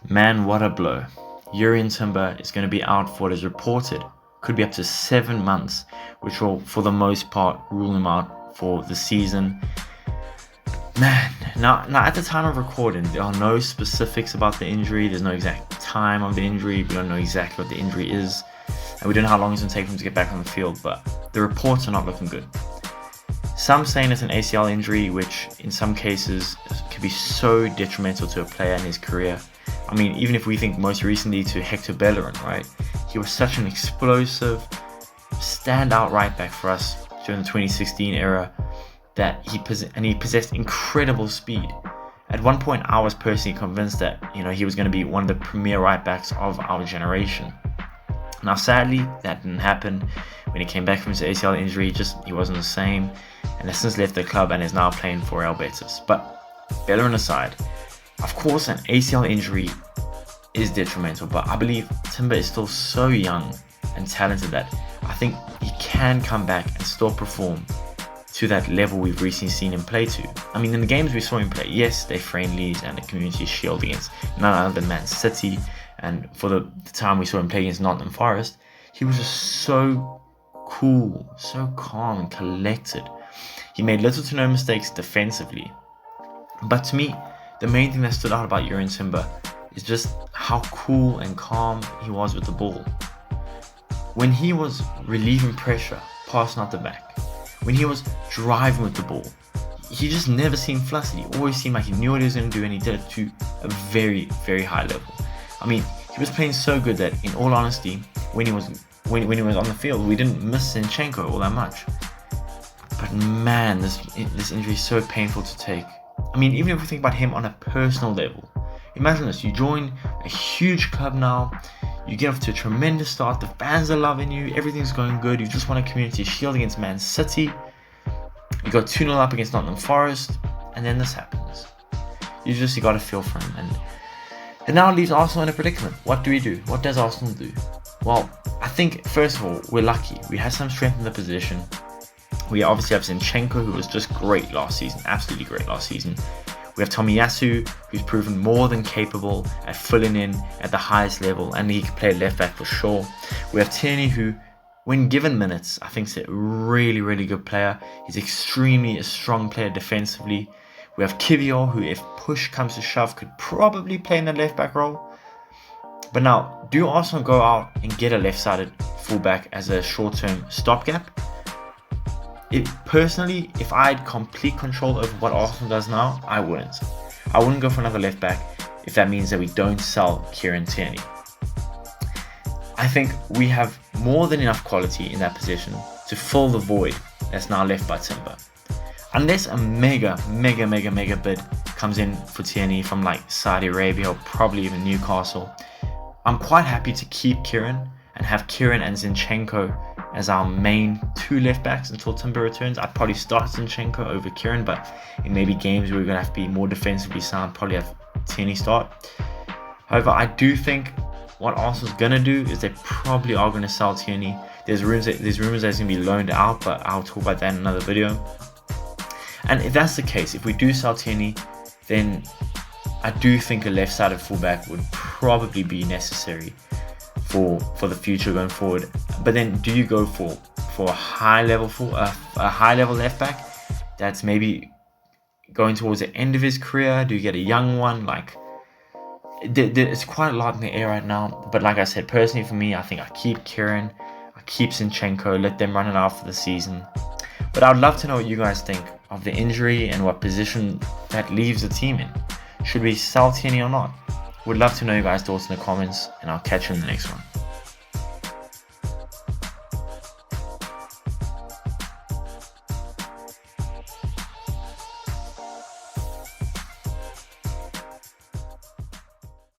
Man, what a blow. Jurrien Timber is going to be out for what is reported could be up to 7 months, which will, for the most part, rule him out for the season. Man, now at the time of recording, there are no specifics about the injury. There's no exact time of the injury. We don't know exactly what the injury is, and we don't know how long it's going to take for him to get back on the field, but the reports are not looking good. Some saying it's an ACL injury, which in some cases can be so detrimental to a player in his career. I mean, even if we think most recently to Hector Bellerin, right? He was such an explosive, standout right back for us during the 2016 era that he possessed incredible speed. At one point, I was personally convinced that he was going to be one of the premier right backs of our generation. Now, sadly, that didn't happen. When he came back from his ACL injury, he wasn't the same, and has since left the club and is now playing for Real Betis. But Bellerin aside, of course, an ACL injury is detrimental, but I believe Timber is still so young and talented that I think he can come back and still perform to that level we've recently seen him play to. I mean, in the games we saw him play, yes, they're friendlies and a community shield against none other than Man City, and for the time we saw him play against Nottingham Forest, he was just so cool, so calm and collected. He made little to no mistakes defensively. But to me, the main thing that stood out about Jurrien Timber is just how cool and calm he was with the ball. When he was relieving pressure, passing out the back, when he was driving with the ball, he just never seemed flustered. He always seemed like he knew what he was going to do, and he did it to a very, very high level. I mean, he was playing so good that, in all honesty, when he was on the field, we didn't miss Zinchenko all that much. But man, this injury is so painful to take. I mean, even if we think about him on a personal level, imagine this: you join a huge club now, you get off to a tremendous start, the fans are loving you, everything's going good, you just won a community shield against Man City, you got 2-0 up against Nottingham Forest, and then this happens. You got to feel for him, and it now leaves Arsenal in a predicament. What do we do? What does Arsenal do? Well, I think, first of all, we're lucky. We have some strength in the position. We obviously have Zinchenko, who was just great last season, absolutely great last season. We have Tomiyasu, who's proven more than capable at filling in at the highest level, and he can play left back for sure. We have Tierney, who, when given minutes, I think is a really, really good player. He's extremely a strong player defensively. We have Kivior, who, if push comes to shove, could probably play in the left back role. But now, do Arsenal go out and get a left-sided fullback as a short-term stopgap? Personally, if I had complete control over what Arsenal does now, I wouldn't. I wouldn't go for another left back if that means that we don't sell Kieran Tierney. I think we have more than enough quality in that position to fill the void that's now left by Timber. Unless a mega bid comes in for Tierney from like Saudi Arabia or probably even Newcastle, I'm quite happy to keep Kieran and have Kieran and Zinchenko as our main two left backs until Timber returns. I'd probably start Zinchenko over Kieran, but in maybe games where we're going to have to be more defensively sound, probably have Tierney start. However, I do think what Arsenal's going to do is they probably are going to sell Tierney. There's rumors that he's going to be loaned out, but I'll talk about that in another video. And if that's the case, if we do sell Tierney, then I do think a left-sided fullback would probably be necessary for the future going forward. But then, do you go for a high level left back that's maybe going towards the end of his career? Do you get a young one? Like, it's quite a lot in the air right now. But like I said, personally for me, I think I keep Kieran, I keep Zinchenko, let them run it out for the season. But I'd love to know what you guys think of the injury and what position that leaves the team in. Should we sell Tierney or not? Would love to know your guys' thoughts in the comments, and I'll catch you in the next one.